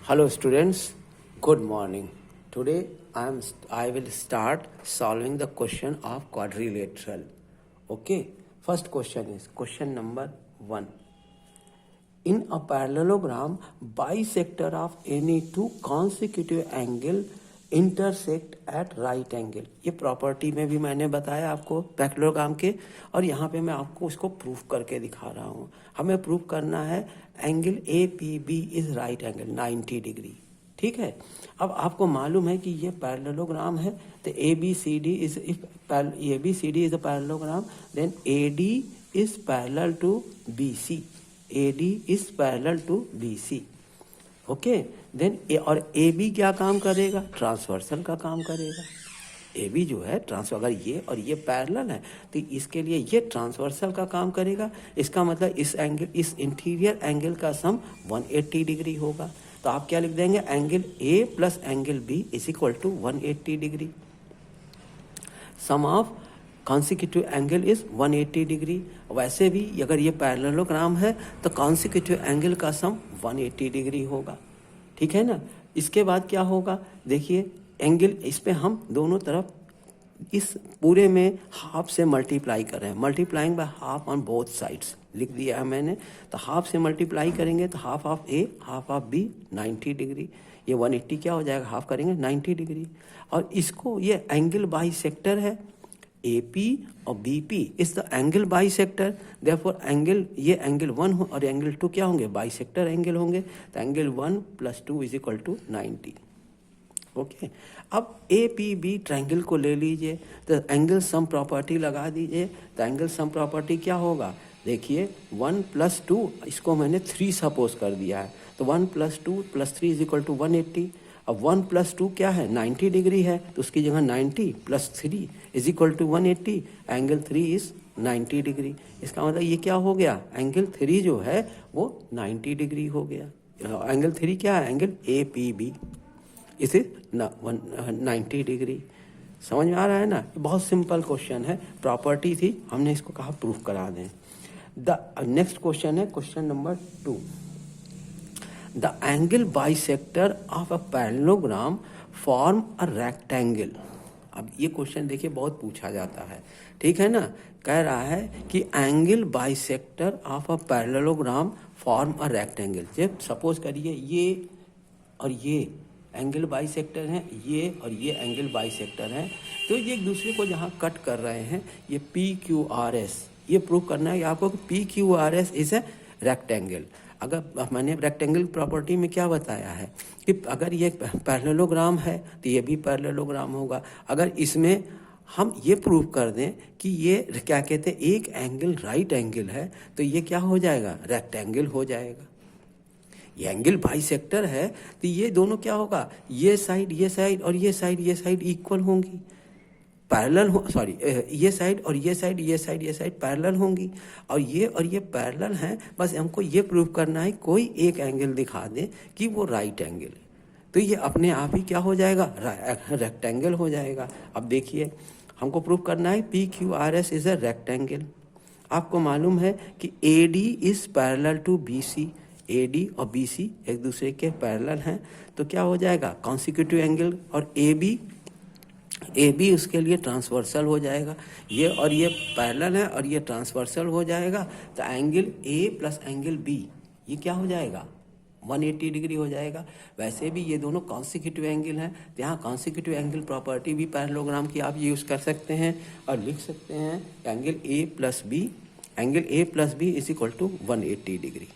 Hello students, good morning. Today I will start solving the question of quadrilateral. Okay, first question is question number 1. In a parallelogram, bisector of any two consecutive angle intersect at right angle. ये property में भी मैंने बताया आपको parallelogram के, और यहाँ पे मैं आपको उसको प्रूफ करके दिखा रहा हूँ. हमें प्रूफ करना है angle A P B is right angle 90 degree. ठीक है. अब आपको मालूम है कि ये पैरेललोग्राम है, तो A B C D is a parallelogram, then A D is parallel to B C. AD is parallel to BC. Okay, then और AB क्या काम करेगा? ट्रांसवर्सल का काम करेगा. AB जो है ट्रांसफर, अगर ये और ये पैरेलल है तो इसके लिए ये ट्रांसवर्सल का काम करेगा. इसका मतलब इस इंटीरियर एंगल का सम 180 डिग्री होगा. तो आप क्या लिख देंगे? Angle A plus angle B is equal to 180 degree. Sum of consecutive angle is 180 degree. वैसे भी अगर ये पैरेललोग्राम है तो कॉन्सिक्यूटिव एंगल का सम 180 डिग्री होगा. ठीक है ना. इसके बाद क्या होगा? देखिए एंगल, इस पे हम दोनों तरफ इस पूरे में हाफ से मल्टीप्लाई कर रहे हैं. Multiplying by half on both sides लिख दिया है मैंने. तो हाफ से मल्टीप्लाई करेंगे तो half of A half of B 90 degree. ये 180 क्या हो जाएगा? हाफ करेंगे 90 डिग्री. और इसको ये एंगल बाइसेक्टर है. AP और BP is the angle bisector. Therefore angle, ये एंगल 1 हो और एंगल 2 क्या होंगे? बाइसेक्टर एंगल होंगे. तो angle 1 + 2 is equal to 90. Okay. अब APB ट्रायंगल को ले लीजिए, तो एंगल सम प्रॉपर्टी लगा दीजिए. तो एंगल सम प्रॉपर्टी क्या होगा? देखिए 1 + 2, इसको मैंने 3 सपोज कर दिया है. तो 1 + 2 + 3 इज इक्वल टू 180. अब 1 + 2 क्या है? 90 डिग्री है. तो उसकी जगह 90 + 3 is equal to 180. Angle 3 is 90 degree. इसका मतलब ये क्या हो गया? एंगल 3 जो है वो 90 डिग्री हो गया. एंगल 3 क्या है? एंगल APB इसे 90 डिग्री. समझ में आ रहा है ना? बहुत सिंपल क्वेश्चन है. प्रॉपर्टी थी, हमने इसको कहा प्रूफ करा दें. द नेक्स्ट क्वेश्चन है question number 2. The angle bisector of a parallelogram form a rectangle. अब ये क्वेश्चन देखिए बहुत पूछा जाता है. ठीक है ना. कह रहा है कि angle bisector of a parallelogram form a rectangle. जब सपोज करिए ये और ये एंगल बाइसेक्टर हैं, ये और ये एंगल बाइसेक्टर हैं, तो ये एक दूसरे को जहाँ कट कर रहे हैं, ये PQRS, ये प्रूव करना है आपको कि PQRS इज ए रेक्टेंगल. अगर मैंने रेक्टेंगल प्रॉपर्टी में क्या बताया है कि अगर ये पैरेललोग्राम है तो ये भी पैरेललोग्राम होगा. अगर इसमें हम ये प्रूव कर दें कि ये क्या कहते हैं, एक एंगल राइट एंगल है, तो ये क्या हो जाएगा? रेक्टेंगल हो जाएगा. ये एंगल बाइसेक्टर है तो ये दोनों क्या होगा? ये साइड और ये साइड इक्वल होंगी, पैरेलल हो, सॉरी, ये साइड और ये साइड पैरेलल होंगी. और ये पैरेलल हैं. बस हमको ये प्रूव करना है कोई एक एंगल दिखा दे कि वो राइट एंगल है, तो ये अपने आप ही क्या हो जाएगा? रेक्टेंगल हो जाएगा. अब देखिए हमको प्रूव करना है PQRS इज अ रेक्टेंगल. आपको मालूम है कि AD is parallel to BC. AD और BC एक दूसरे के पैरेलल हैं, तो क्या हो जाएगा? Consecutive angle. और AB उसके लिए ट्रांसवर्सल हो जाएगा. ये और ये पैरेलल है और ये ट्रांसवर्सल हो जाएगा. तो angle A plus angle B ये क्या हो जाएगा? 180 डिग्री हो जाएगा. वैसे भी ये दोनों कॉन्सिक्यूटिव एंगल हैं, तो यहाँ कॉन्सिक्यूटिव एंगल प्रॉपर्टी भी पैरेललोग्राम की आप यूज़ कर सकते हैं और लिख सकते हैं angle A plus B is equal to 180 degree.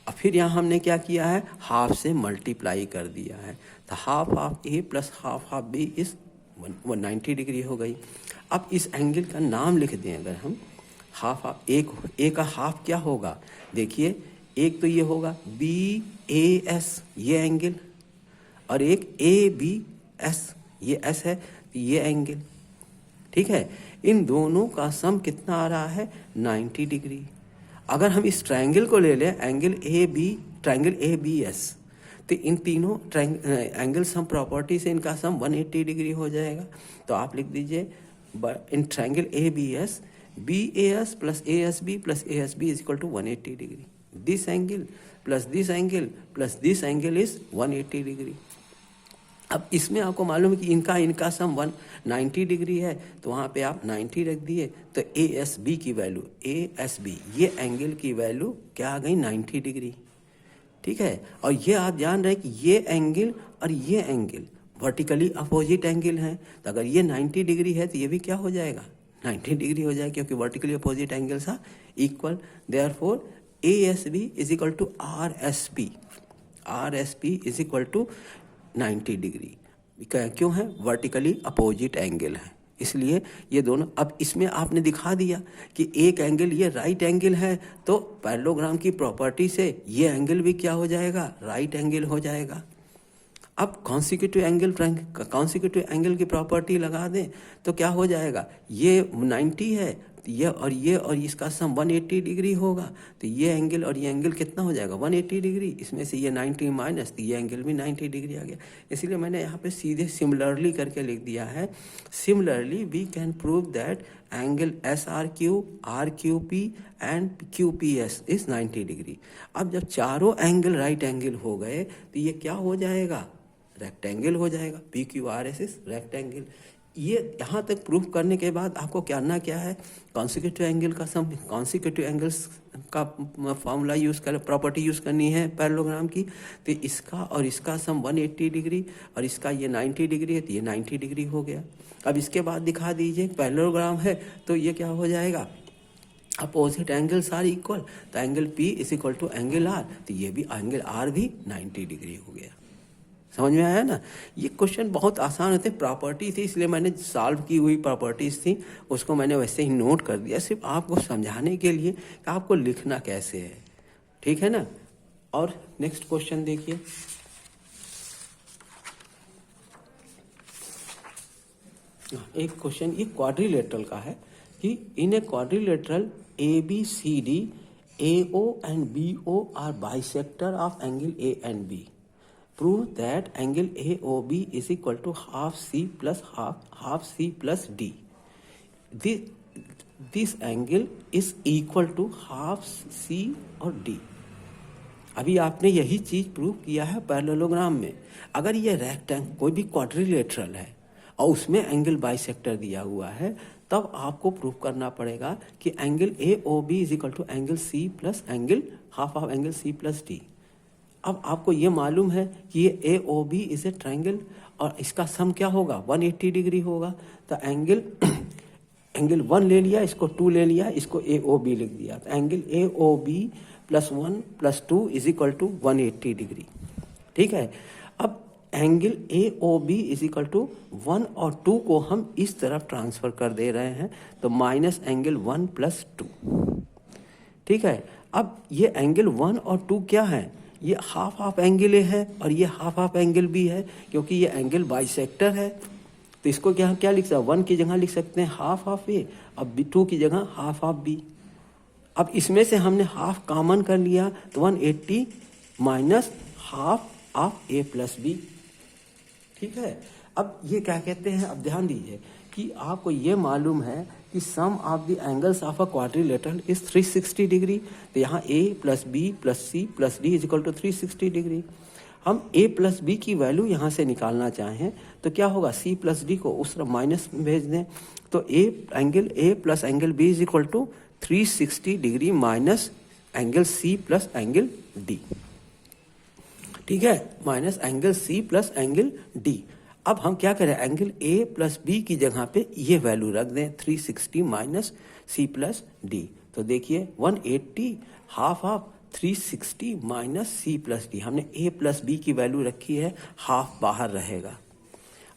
अब फिर यहाँ हमने क्या किया है? हाफ से मल्टीप्लाई कर दिया है. तो half of A plus half of B is 190 degree हो गई. अब इस एंगल का नाम लिख दें अगर हम, हाफ ऑफ ए का हाफ क्या होगा? देखिए एक तो ये होगा BAS ये एंगल, और एक ABS ये S है, ये एंगल. ठीक है. इन दोनों का सम कितना आ रहा है? 90 डिग्री. अगर हम इस ट्रायंगल को ले लें, ट्रायंगल ABS, तो इन तीनों एंगल सम प्रॉपर्टी से इनका सम 180 डिग्री हो जाएगा. तो आप लिख दीजिए in triangle ABS BAS plus ASB plus ASB is equal to 180 degree. This angle plus this angle is 180 degree. अब इसमें आपको मालूम है कि इनका सम 190 डिग्री है, तो वहाँ पे आप 90 रख दिए, तो ASB की वैल्यू, ASB ये एंगल की वैल्यू क्या आ गई, 90 डिग्री। ठीक है, और ये आप जान रहे हैं कि ये एंगल और ये एंगल वर्टिकली अपोजिट एंगल हैं, तो अगर ये 90 डिग्री है तो ये भी क्या हो जाएगा, 90 डिग्री हो जाएगा, क्योंकि vertically opposite angles are equal. Therefore ASB is equal to RSP is equal to 90 degree. क्यों है, वर्टिकली अपोजिट एंगल है, इसलिए ये दोनों। अब इसमें आपने दिखा दिया कि एक एंगल ये राइट एंगल है, तो पैरेललोग्राम की प्रॉपर्टी से ये एंगल भी क्या हो जाएगा, राइट एंगल हो जाएगा। अब कॉन्सिक्यूटिव एंगल की प्रॉपर्टी लगा दें तो क्या हो जाएगा, ये 90 है, ये और इसका सम 180 डिग्री होगा, तो ये एंगल और ये एंगल कितना हो जाएगा, 180 डिग्री। इसमें से ये 90 माइनस, तो ये एंगल भी 90 डिग्री आ गया। इसलिए मैंने यहाँ पे सीधे सिमिलरली करके लिख दिया है। Similarly we can prove that angle SRQ, RQP and QPS is 90 degree. अब जब चारों एंगल राइट एंगल हो गए तो ये क्या हो जाएगा, रेक्टेंगल हो जाएगा। PQRS is rectangle. ये यहाँ तक प्रूफ करने के बाद आपको करना क्या है, कॉन्सिक्यूटिव एंगल का सम, कॉन्सिक्यूटिव एंगल्स का फॉर्मूला यूज़ कर, प्रॉपर्टी यूज़ करनी है पैरेललोग्राम की। तो इसका और इसका सम 180 डिग्री और इसका ये 90 डिग्री है, तो ये 90 डिग्री हो गया। अब इसके बाद दिखा दीजिए पैरेललोग्राम है तो ये क्या हो जाएगा, अपोजिट एंगल्स आर इक्वल, तो angle P is equal to angle R, तो ये भी एंगल R भी 90 डिग्री हो गया। समझ में आया ना। ये क्वेश्चन बहुत आसान होते, प्रॉपर्टी थी इसलिए मैंने सॉल्व की हुई प्रॉपर्टीज थी उसको मैंने वैसे ही नोट कर दिया, सिर्फ आपको समझाने के लिए कि आपको लिखना कैसे है, ठीक है ना। और नेक्स्ट क्वेश्चन देखिए, एक क्वेश्चन ये क्वाड्रिलेटरल का है कि in a quadrilateral ABCD AO and BO are bisector of angle A and B. Prove that angle AOB is equal to half C plus half C plus D. This angle is equal to half C और D. अभी आपने यही चीज prove किया है parallelogram में। अगर ये रेक्टेंगल कोई भी क्वाड्रिलेटरल है और उसमें एंगल बाइसेक्टर दिया हुआ है, तब आपको प्रूव करना पड़ेगा कि angle AOB is equal to angle C plus angle half of angle C plus D। अब आपको ये मालूम है कि ये AOB इज ए ट्रायंगल और इसका सम क्या होगा, 180 डिग्री होगा। तो एंगल 1 ले लिया, इसको 2 ले लिया, इसको AOB लिख दिया, तो angle AOB plus 1 plus 2 is equal to 180 degree. ठीक है, अब angle AOB is equal to 1 और 2 को हम इस तरफ ट्रांसफर कर दे रहे हैं, तो माइनस एंगल 1 प्लस 2। ठीक है, अब ये एंगल 1 और 2 क्या है, ये हाफ हाफ एंगल है और ये हाफ हाफ एंगल भी है, क्योंकि ये एंगल बाइसेक्टर है। तो इसको क्या लिख सकते हैं, 1 की जगह लिख सकते हैं हाफ हाफ ए, अब 2 की जगह हाफ हाफ बी। अब इसमें से हमने हाफ कॉमन कर लिया, तो 180 minus half of A plus B. ठीक है, अब ये क्या कहते हैं, अब ध्यान दीजिए कि आपको ये मालूम है कि sum of the angles of a quadrilateral is 360 degree. तो यहाँ A plus B plus C plus D is equal to 360 degree. हम A प्लस B की वैल्यू यहाँ से निकालना चाहें तो क्या होगा, C प्लस D को उस तरफ माइनस में भेज दें, तो angle A plus angle B is equal to 360 degree minus angle C plus angle D। ठीक है, minus angle C plus angle D। अब हम क्या करें, एंगल A प्लस B की जगह पे ये वैल्यू रख दें, 360 माइनस C प्लस D। तो देखिए 180 half of 360 minus C plus D, हमने A प्लस B की वैल्यू रखी है, हाफ बाहर रहेगा।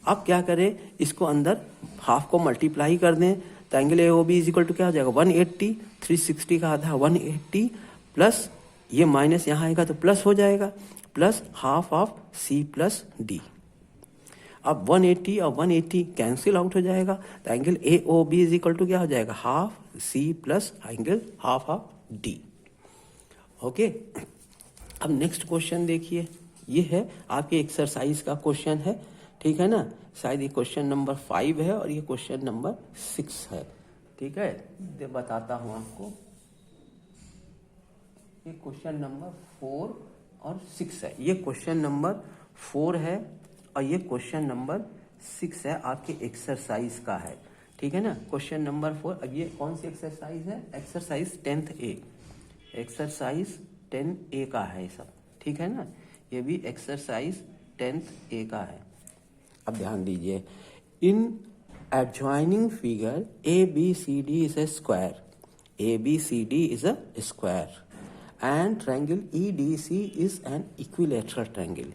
अब क्या करें, इसको अंदर हाफ को मल्टीप्लाई कर दें, तो angle AOB is equal to क्या हो जाएगा, 180, 360 का आधा 180 प्लस ये माइनस यहाँ आएगा तो प्लस हो जाएगा, plus half of C plus D। अब 180 और 180 कैंसिल आउट हो जाएगा, तो angle AOB is equal to क्या हो जाएगा, half C plus angle half of D। Okay, अब नेक्स्ट क्वेश्चन देखिए, ये है आपके एक्सरसाइज का क्वेश्चन है, ठीक है ना। शायद ये क्वेश्चन नंबर 5 है और ये क्वेश्चन नंबर 6 है। ठीक है, बताता हूँ आपको, ये क्वेश्चन नंबर 4 और 6 है। ये क्वेश्चन नंबर 4 है और ये क्वेश्चन नंबर 6 है, आपके एक्सरसाइज का है, ठीक है ना। Question number 4। अब ये कौन सी एक्सरसाइज है? Exercise 10th A, exercise 10A का है ये सब, ठीक है ना। ये भी एक्सरसाइज 10th A का है। अब ध्यान दीजिए, in adjoining figure ABCD is a square, ABCD is a square and triangle EDC is an equilateral triangle.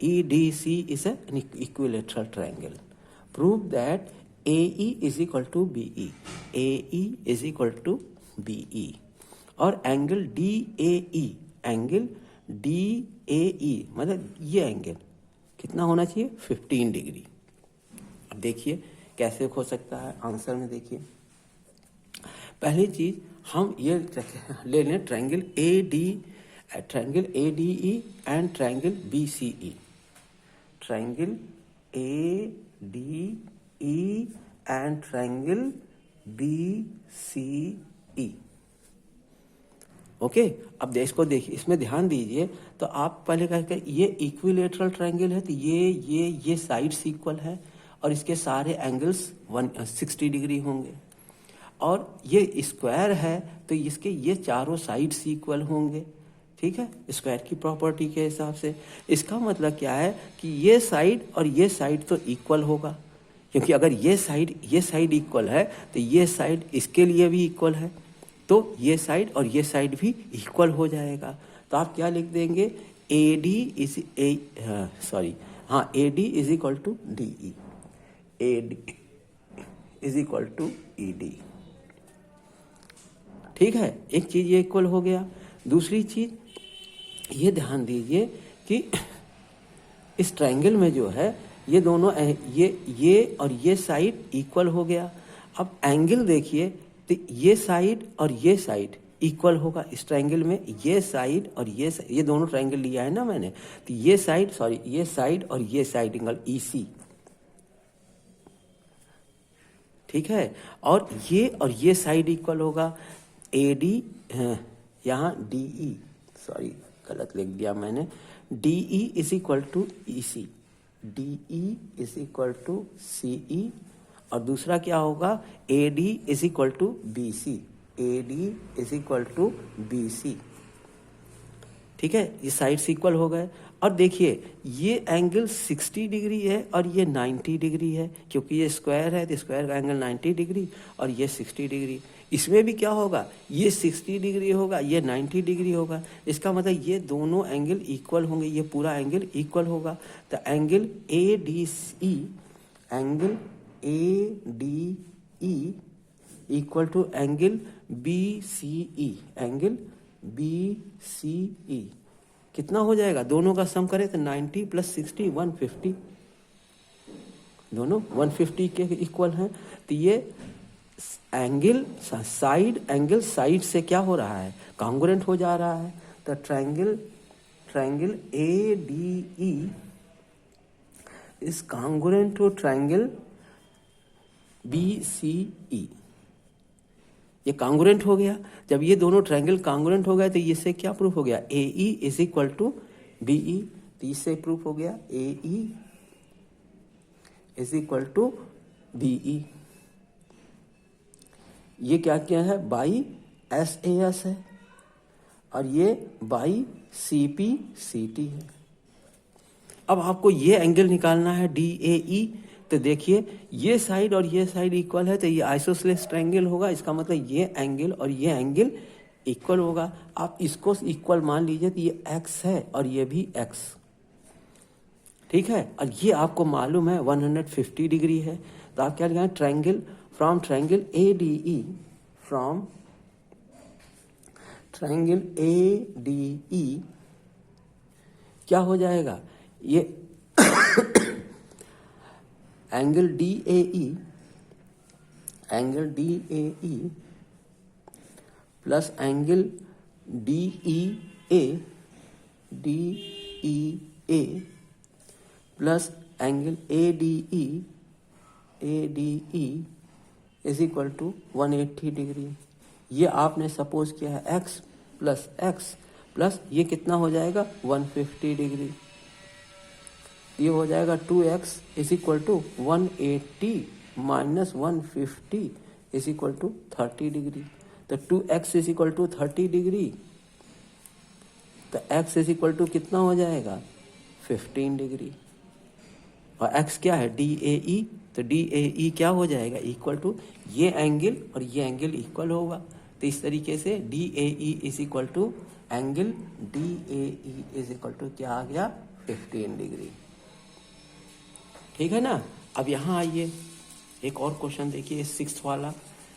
EDC is an equilateral triangle. Prove that AE is equal to BE. AE is equal to BE. और angle DAE, angle DAE मतलब ये angle कितना होना चाहिए? 15 degree. अब देखिए कैसे हो सकता है आंसर में। देखिए पहली चीज हम ये ले लें triangle ADE and triangle BCE। Triangle ADE and triangle BCE। Okay, अब इसको देखिए, इसमें ध्यान दीजिए। तो आप पहले कहें ये इक्विलेटरल ट्रायंगल है, तो ये साइड्स इक्वल है और इसके सारे एंगल्स 160 डिग्री होंगे। और ये स्क्वायर है तो इसके ये चारों साइड्स इक्वल होंगे, ठीक है, स्क्वायर की प्रॉपर्टी के हिसाब से। इसका मतलब क्या है कि ये साइड और ये साइड तो इक्वल होगा, क्योंकि अगर ये साइड इक्वल है तो ये साइड इसके लिए भी इक्वल है, तो ये साइड और ये साइड भी इक्वल हो जाएगा। तो आप क्या लिख देंगे? AD is equal to DE, AD is equal to ED, ठीक है। एक चीज ये इक्वल हो गया। दूसरी चीज ये ध्यान दीजिए कि इस ट्रायंगल में जो है ये दोनों ये और ये साइड इक्वल हो गया। अब एंगल देखिए, तो ये साइड और ये साइड इक्वल होगा इस ट्रायंगल में। ये साइड और ये दोनों ट्रायंगल लिया है ना मैंने, तो ये साइड और ये साइड एंगल EC, ठीक है। और ये साइड इक्वल होगा AD, यहाँ DE, सॉरी गलत लिख दिया मैंने, DE is equal to EC, DE is equal to CE। और दूसरा क्या होगा? AD is equal to BC, AD is equal to BC, ठीक है। ये साइड्स इक्वल हो गए। और देखिए ये एंगल 60 डिग्री है और ये 90 डिग्री है, क्योंकि ये स्क्वायर है तो स्क्वायर का एंगल 90 डिग्री और ये 60 डिग्री। इसमें भी क्या होगा? ये 60 डिग्री होगा, ये 90 डिग्री होगा। इसका मतलब ये दोनों एंगल इक्वल होंगे, ये पूरा एंगल इक्वल होगा। तो angle ADE equal to angle BCE, angle BCE कितना हो जाएगा? दोनों का सम करें तो 90 + 60 150, दोनों 150 के इक्वल हैं। तो ये एंगल साइड से क्या हो रहा है? कॉन्ग्रुएंट हो जा रहा है। तो triangle ADE is congruent to triangle BCE। ये कॉन्ग्रुएंट हो गया। जब ये दोनों ट्रायंगल कॉन्ग्रुएंट हो गए तो इससे क्या प्रूफ हो गया? AE is equal to BE। तो इससे प्रूफ हो गया AE is equal to BE। ये क्या क्या है? बाई SAS है और ये बाई CPCT है। अब आपको ये एंगल निकालना है DAE। तो देखिए ये साइड और ये साइड इक्वल है, तो ये आइसोसेलेस ट्रायंगल होगा। इसका मतलब ये एंगल और ये एंगल इक्वल होगा। आप इसको इक्वल मान लीजिए, तो ये X है और ये भी X, ठीक है। और ये आपको मालूम है 150 डिग्री है। तो आप क्या लिखेंगे? Triangle from triangle ADE, from triangle ADE क्या हो जाएगा? ये angle DAE plus angle DEA plus angle ADE is equal to 180 degree. ये आपने सपोज किया है X प्लस X प्लस ये कितना हो जाएगा 150 डिग्री, ये हो जाएगा 2x is equal to 180 minus 150 is equal to 30 degree. तो 2x is equal to 30 degree, तो x इज इक्वल टू कितना हो जाएगा 15 डिग्री। और x क्या है DAE, तो DAE क्या हो जाएगा इक्वल टू ये एंगल और ये एंगल इक्वल होगा। तो इस तरीके से DAE is equal to angle DAE is equal to क्या आ गया 15 डिग्री। ठीक है ना। अब यहाँ आइए एक और क्वेश्चन देखिए 6th वाला।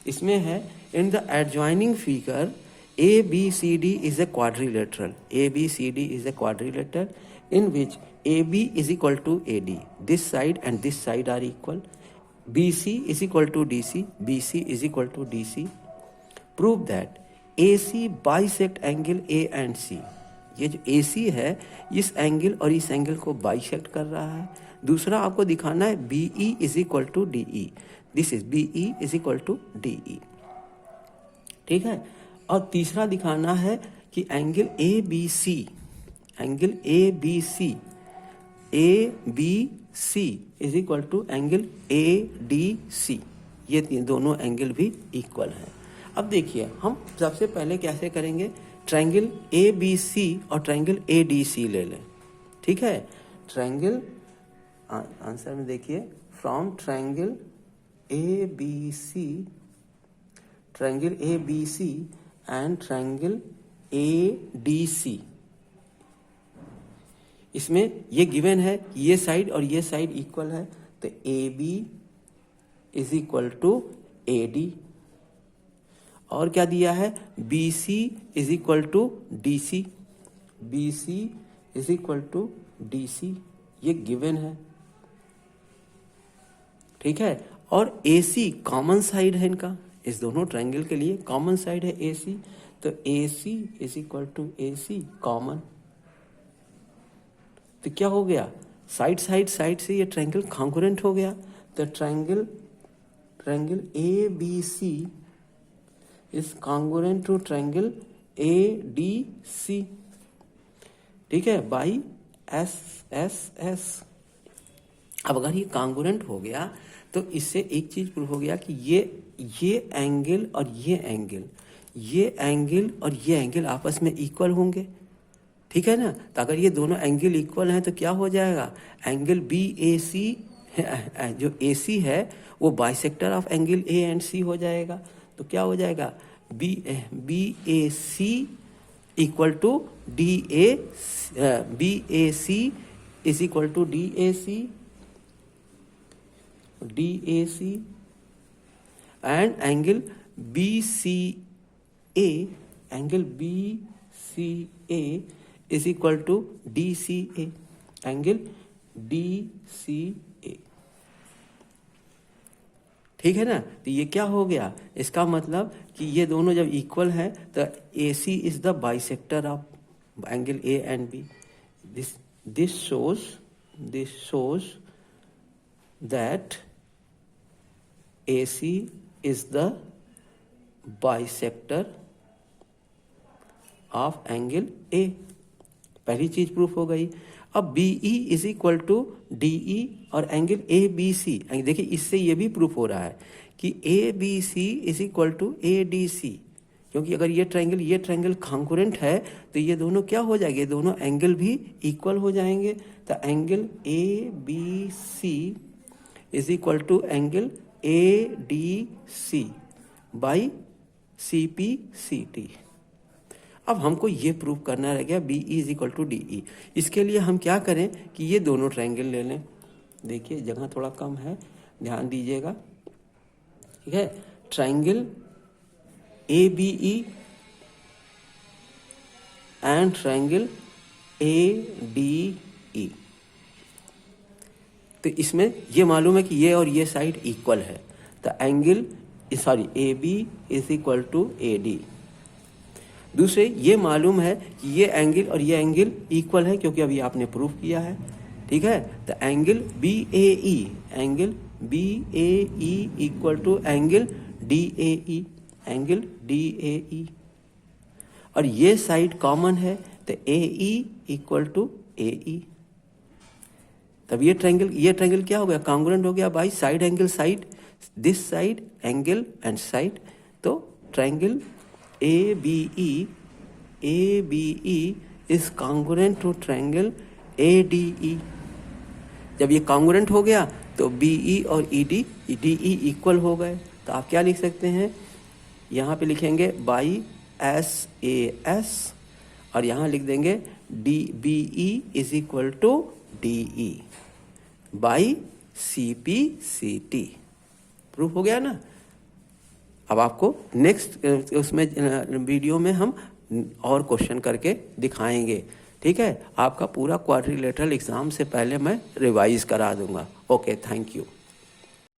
इसमें है in the adjoining figure ABCD is a quadrilateral. ABCD is a quadrilateral in which AB is equal to AD. This side and this side are equal. BC is equal to DC. BC is equal to DC. Prove that AC bisect angle A and C. ये जो AC है इस angle और इस angle को bisect कर रहा है। दूसरा आपको दिखाना है BE is equal to DE. This is BE is equal to DE. ठीक है। और तीसरा दिखाना है कि angle ABC, angle ABC is equal to angle ADC, ये दोनों एंगल भी इक्वल हैं। अब देखिए हम सबसे पहले कैसे करेंगे, ट्रायंगल ABC और ट्रायंगल ADC ले लें। ठीक है, ट्रायंगल आंसर में देखिए from triangle ABC and triangle ADC, इसमें ये गिवन है ये साइड और ये साइड इक्वल है, तो AB is equal to AD। और क्या दिया है BC is equal to DC, BC is equal to DC, ये गिवन है। ठीक है, और AC कॉमन साइड है इनका, इस दोनों ट्रायंगल के लिए कॉमन साइड है AC, तो AC is equal to AC common. तो क्या हो गया, साइड से ये ट्रायंगल कॉन्ग्रुएंट हो गया। तो triangle ABC is congruent to triangle ADC। ठीक है, बाई S। अब अगर ये कॉन्ग्रुएंट हो गया तो इससे एक चीज प्रूव हो गया कि ये एंगल और ये एंगल आपस में इक्वल होंगे। ठीक है ना। तो अगर ये दोनों एंगल इक्वल हैं तो क्या हो जाएगा, एंगल BAC जो AC है वो bisector of angle A and C हो जाएगा। तो क्या हो जाएगा BAC equal to BAC is equal to DAC and angle BCA is equal to DCA, angle DCA। ठीक है ना। तो ये क्या हो गया, इसका मतलब कि ये दोनों जब इक्वल है तो AC is the bisector of angle A and B। This shows that AC is the bisector of angle A। पहली चीज प्रूफ हो गई। अब BE is equal to DE और एंगल ABC, देखिए इससे ये भी प्रूफ हो रहा है कि ABC is equal to ADC, क्योंकि अगर ये ट्रायंगल कॉन्ग्रुएंट है तो ये दोनों क्या हो जाएंगे, दोनों एंगल भी इक्वल हो जाएंगे। तो angle ABC is equal to angle ADC by CPCT। अब हमको ये प्रूव करना रह गया BE is equal to DE। इसके लिए हम क्या करें कि ये दोनों ट्रायंगल ले लें। देखिए जगह थोड़ा कम है, ध्यान दीजिएगा। ठीक है, triangle ABE and triangle ADE। तो इसमें ये मालूम है कि ये और ये साइड इक्वल है, तो angle AB is equal to AD। दूसरे ये मालूम है कि ये एंगल और ये एंगल इक्वल है, क्योंकि अभी आपने प्रूफ किया है। ठीक है, तो angle BAE equal to angle DAE, angle DAE। और ये साइड कॉमन है, तो AE इक्वल टू AE, तब ये ट्रायंगल क्या हो गया, कॉन्ग्रुएंट हो गया by side angle side, this side angle and side. तो triangle ABE is congruent to triangle ADE। जब ये कॉन्ग्रुएंट हो गया तो BE और DE इक्वल हो गए। तो आप क्या लिख सकते हैं, यहाँ पे लिखेंगे बाई SAS और यहाँ लिख देंगे BE is equal to DE by CPCT। Proof हो गया ना। अब आपको नेक्स्ट उसमें वीडियो में हम और क्वेश्चन करके दिखाएंगे, ठीक है। आपका पूरा क्वाड्रिलेटरल एग्जाम से पहले मैं रिवाइज करा दूंगा। Okay, thank you.